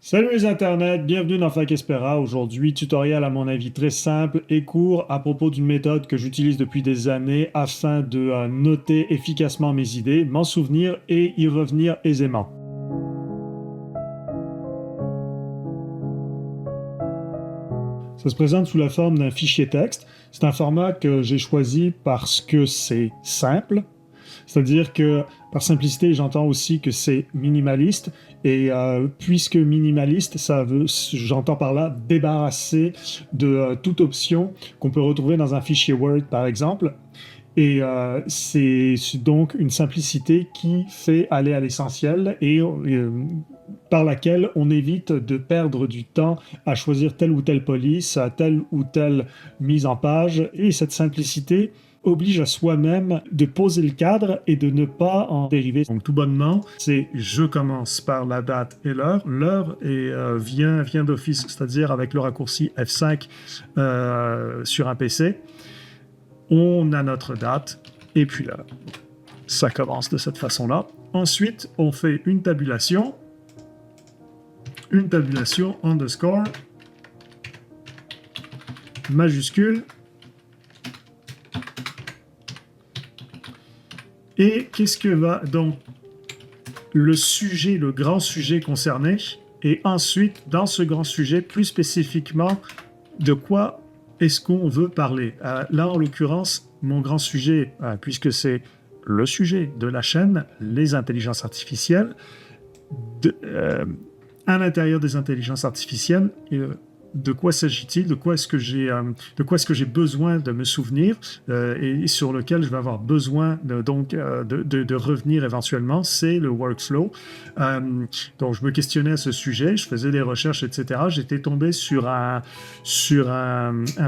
Salut les internets, bienvenue dans Fac-Espera. Aujourd'hui, tutoriel à mon avis très simple et court à propos d'une méthode que j'utilise depuis des années afin de noter efficacement mes idées, m'en souvenir et y revenir aisément. Ça se présente sous la forme d'un fichier texte. C'est un format que j'ai choisi parce que c'est simple. C'est-à-dire que, par simplicité, j'entends aussi que c'est minimaliste. Et puisque minimaliste, j'entends par là débarrasser de toute option qu'on peut retrouver dans un fichier Word, par exemple. Et c'est donc une simplicité qui fait aller à l'essentiel et par laquelle on évite de perdre du temps à choisir telle ou telle police, à telle ou telle mise en page. Et cette simplicité oblige à soi-même de poser le cadre et de ne pas en dériver. Donc tout bonnement, c'est je commence par la date et l'heure. L'heure vient d'office, c'est-à-dire avec le raccourci F5 sur un PC. On a notre date et puis l'heure. Ça commence de cette façon-là. Ensuite, on fait une tabulation underscore majuscule. Et qu'est-ce que va donc le sujet, le grand sujet concerné, et ensuite, dans ce grand sujet, plus spécifiquement, de quoi est-ce qu'on veut parler? Là, en l'occurrence, mon grand sujet, puisque c'est le sujet de la chaîne, les intelligences artificielles, à l'intérieur des intelligences artificielles, de quoi s'agit-il? De quoi est-ce que j'ai besoin de me souvenir et sur lequel je vais avoir besoin de revenir éventuellement? C'est le workflow. Donc, je me questionnais à ce sujet, je faisais des recherches, etc. J'étais tombé sur un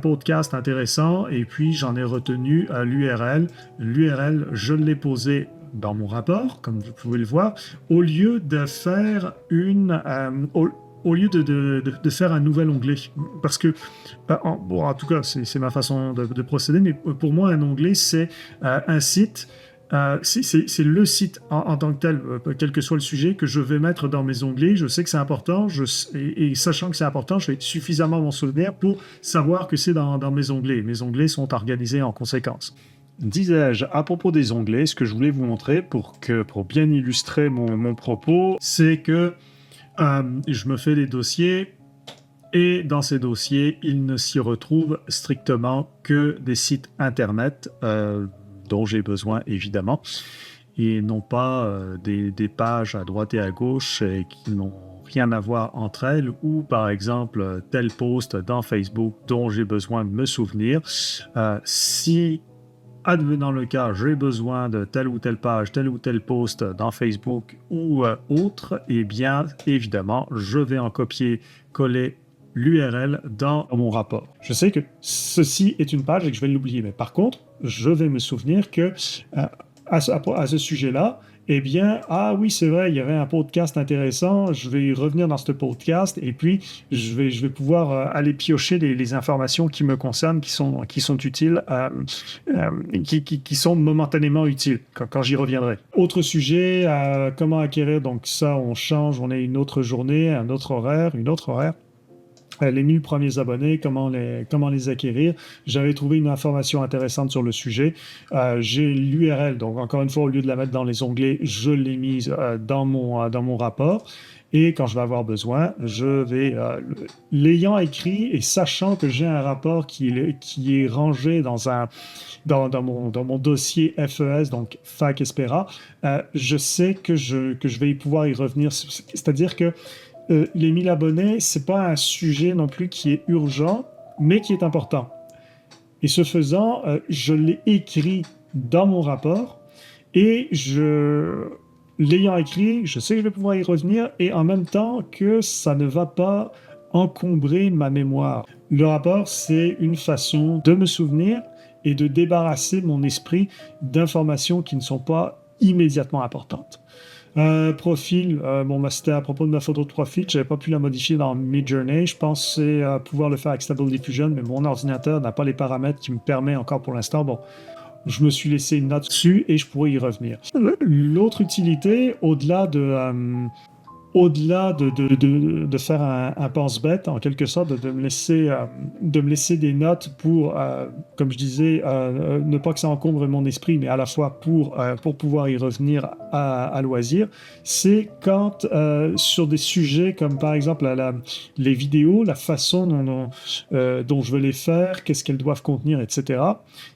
podcast intéressant et puis j'en ai retenu l'URL. L'URL, je l'ai posé dans mon rapport, comme vous pouvez le voir, au lieu de faire au lieu de faire un nouvel onglet. Parce que, en tout cas, c'est ma façon de procéder, mais pour moi, un onglet, c'est un site, c'est le site en tant que tel, quel que soit le sujet, que je vais mettre dans mes onglets. Je sais que c'est important, et sachant que c'est important, je vais suffisamment m'en souvenir pour savoir que c'est dans mes onglets. Mes onglets sont organisés en conséquence. Disais-je, à propos des onglets, ce que je voulais vous montrer pour bien illustrer mon propos, c'est que je me fais des dossiers et dans ces dossiers, il ne s'y retrouve strictement que des sites internet dont j'ai besoin évidemment et non pas des pages à droite et à gauche qui n'ont rien à voir entre elles ou par exemple tel post dans Facebook dont j'ai besoin de me souvenir. Si advenant le cas, j'ai besoin de telle ou telle page, tel ou tel post dans Facebook ou autre, eh bien, évidemment, je vais en copier-coller l'URL dans mon rapport. Je sais que ceci est une page et que je vais l'oublier, mais par contre, je vais me souvenir que à ce sujet-là, eh bien, ah oui, c'est vrai, il y avait un podcast intéressant, je vais y revenir dans ce podcast et puis je vais pouvoir aller piocher les informations qui me concernent, qui sont utiles, qui sont momentanément utiles quand j'y reviendrai. Autre sujet, comment acquérir, donc ça, on change, on a une autre journée, un autre horaire, une autre horaire. Les 1000 premiers abonnés, comment les acquérir. J'avais trouvé une information intéressante sur le sujet. J'ai l'URL, donc encore une fois, au lieu de la mettre dans les onglets, je l'ai mise dans mon rapport. Et quand je vais avoir besoin, je vais, l'ayant écrit et sachant que j'ai un rapport qui est rangé dans mon dossier FES, donc Fac-Espera, je sais que je vais pouvoir y revenir. C'est-à-dire que les 1000 abonnés, c'est pas un sujet non plus qui est urgent, mais qui est important. Et ce faisant, je l'ai écrit dans mon rapport et l'ayant écrit, je sais que je vais pouvoir y revenir et en même temps que ça ne va pas encombrer ma mémoire. Le rapport, c'est une façon de me souvenir et de débarrasser mon esprit d'informations qui ne sont pas immédiatement importantes. Profil, c'était à propos de ma photo de profil, j'avais pas pu la modifier dans Midjourney. Je pensais pouvoir le faire avec Stable Diffusion, mais mon ordinateur n'a pas les paramètres qui me permettent encore pour l'instant. Bon, je me suis laissé une note dessus et je pourrais y revenir. L'autre utilité, au-delà de au-delà de faire un pense-bête, en quelque sorte, de me laisser des notes pour, comme je disais, ne pas que ça encombre mon esprit, mais à la fois pour pouvoir y revenir à loisir, c'est quand, sur des sujets comme par exemple les vidéos, la façon dont je veux les faire, qu'est-ce qu'elles doivent contenir, etc.,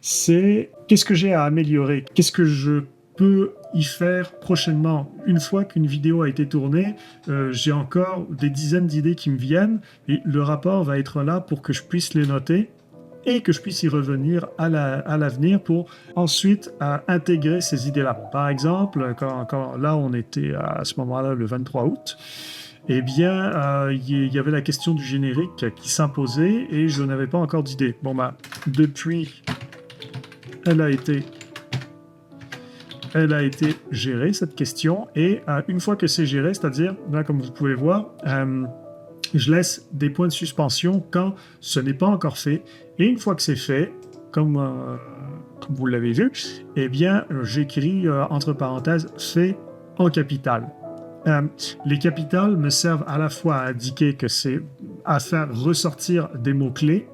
c'est qu'est-ce que j'ai à améliorer, qu'est-ce que je peux y faire prochainement. Une fois qu'une vidéo a été tournée, j'ai encore des dizaines d'idées qui me viennent et le rapport va être là pour que je puisse les noter et que je puisse y revenir à l'avenir pour ensuite intégrer ces idées-là. Par exemple, quand là on était à ce moment-là le 23 août, eh bien, il y avait la question du générique qui s'imposait et je n'avais pas encore d'idée. Bon, bah, depuis, elle a été gérée, cette question, et une fois que c'est géré, c'est-à-dire, là, comme vous pouvez voir, je laisse des points de suspension quand ce n'est pas encore fait, et une fois que c'est fait, comme vous l'avez vu, eh bien, j'écris entre parenthèses « fait en capital ». Les capitales me servent à la fois à indiquer que c'est à faire ressortir des mots-clés,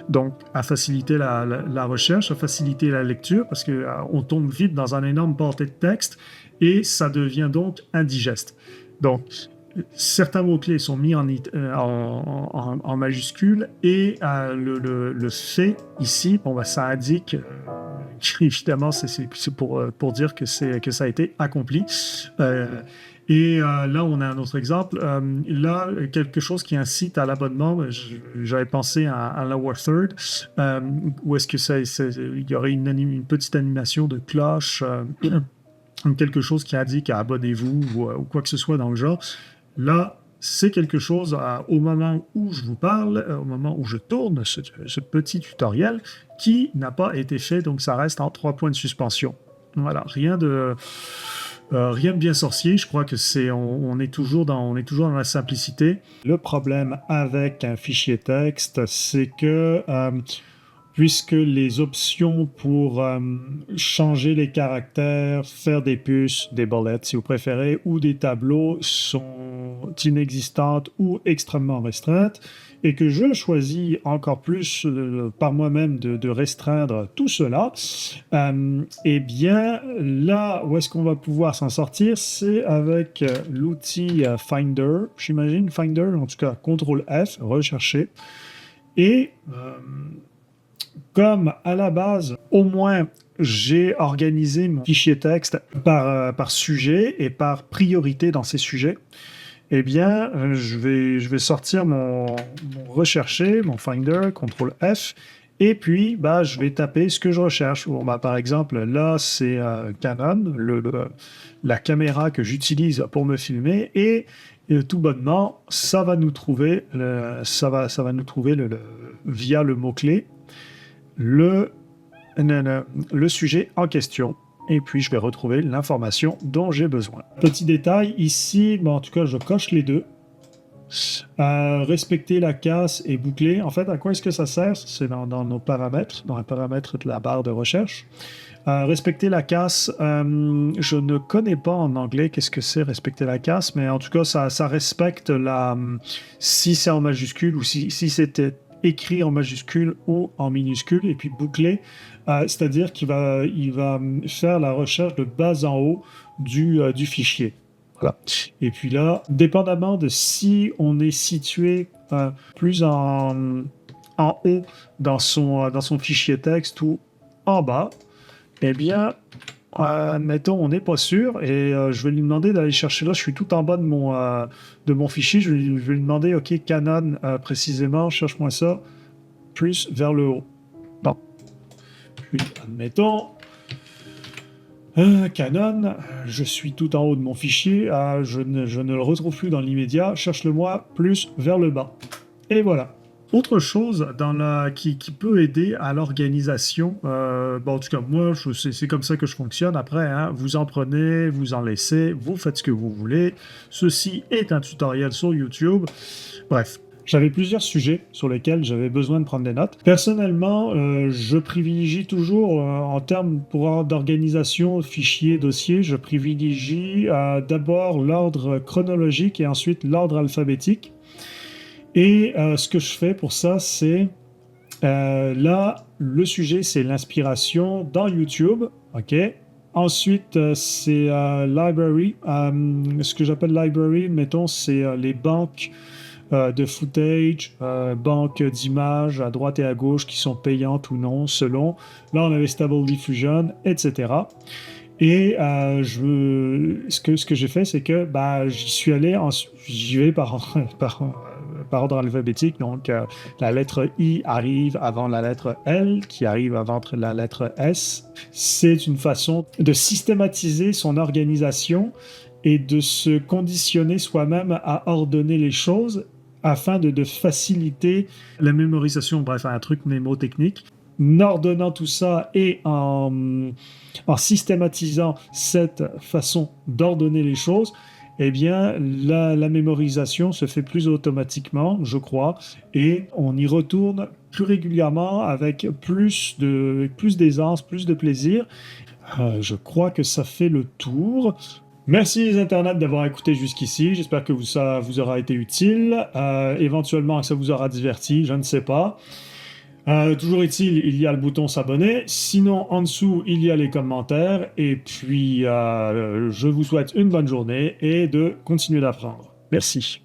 donc à faciliter la recherche, à faciliter la lecture, parce qu'on tombe vite dans un énorme portée de texte et ça devient donc indigeste. Donc, certains mots-clés sont mis en majuscules et le fait ici, bon, bah, ça indique évidemment c'est pour dire que ça a été accompli. Là, on a un autre exemple. Là, quelque chose qui incite à l'abonnement. J'avais pensé à Lower Third, où est-ce que il y aurait une petite animation de cloche, quelque chose qui indique abonnez-vous ou quoi que ce soit dans le genre. Là, c'est quelque chose, au moment où je vous parle, au moment où je tourne ce petit tutoriel, qui n'a pas été fait, donc ça reste en 3 points de suspension. Voilà, rien de bien sorcier, je crois que on est toujours dans la simplicité. Le problème avec un fichier texte, c'est que puisque les options pour changer les caractères, faire des puces, des bullets si vous préférez, ou des tableaux sont inexistantes ou extrêmement restreintes, et que je choisis encore plus par moi-même de restreindre tout cela, eh bien là où est-ce qu'on va pouvoir s'en sortir, c'est avec l'outil Finder, j'imagine, Finder, en tout cas CTRL F, rechercher, et comme à la base, au moins, j'ai organisé mon fichier texte par sujet et par priorité dans ces sujets, eh bien, je vais sortir mon rechercher, mon Finder, CTRL F, et puis, bah, je vais taper ce que je recherche. Bon, bah, par exemple, là, c'est Canon, la caméra que j'utilise pour me filmer, et tout bonnement, ça va nous trouver, via le mot-clé, le sujet en question, et puis je vais retrouver l'information dont j'ai besoin. Petit détail, ici, bon, en tout cas, je coche les deux. Respecter la casse et boucler. En fait, à quoi est-ce que ça sert? C'est dans nos paramètres, dans les paramètres de la barre de recherche. Respecter la casse, je ne connais pas en anglais qu'est-ce que c'est respecter la casse, mais en tout cas, ça respecte si c'est en majuscule ou si c'était écrit en majuscule ou en minuscule, et puis boucler, c'est-à-dire qu'il va faire la recherche de bas en haut du fichier. Voilà. Et puis là, dépendamment de si on est situé plus en haut dans son fichier texte ou en bas, eh bien, admettons, on n'est pas sûr, et je vais lui demander d'aller chercher là, je suis tout en bas de mon fichier, je vais lui demander, ok, Canon, précisément, cherche-moi ça, plus vers le haut. Bon. Puis, admettons, Canon, je suis tout en haut de mon fichier, je ne le retrouve plus dans l'immédiat, cherche-le-moi plus vers le bas. Et voilà. Autre chose qui peut aider à l'organisation, bon, en tout cas, moi, c'est comme ça que je fonctionne. Après, hein, vous en prenez, vous en laissez, vous faites ce que vous voulez. Ceci est un tutoriel sur YouTube. Bref, J'avais plusieurs sujets sur lesquels j'avais besoin de prendre des notes. Personnellement, je privilégie toujours, en termes d'organisation, fichiers, dossiers, je privilégie d'abord l'ordre chronologique et ensuite l'ordre alphabétique. Et ce que je fais pour ça, c'est là, le sujet, c'est l'inspiration dans YouTube, ok? Ensuite, c'est library. Ce que j'appelle library, mettons, c'est les banques de footage, banques d'images à droite et à gauche qui sont payantes ou non, selon. Là, on avait Stable Diffusion, etc. Et ce que j'ai fait, c'est que j'y vais par ordre alphabétique. Donc, la lettre I arrive avant la lettre L, qui arrive avant la lettre S. C'est une façon de systématiser son organisation et de se conditionner soi-même à ordonner les choses afin de faciliter la mémorisation. Bref, un truc mnémotechnique. En ordonnant tout ça et en systématisant cette façon d'ordonner les choses, eh bien, la mémorisation se fait plus automatiquement, je crois, et on y retourne plus régulièrement avec plus d'aisance, plus de plaisir. Je crois que ça fait le tour. Merci les internautes d'avoir écouté jusqu'ici. J'espère que ça vous aura été utile. Éventuellement, que ça vous aura diverti, je ne sais pas. Toujours est-il, il y a le bouton s'abonner. Sinon, en dessous, il y a les commentaires. Et puis, je vous souhaite une bonne journée et de continuer d'apprendre. Merci.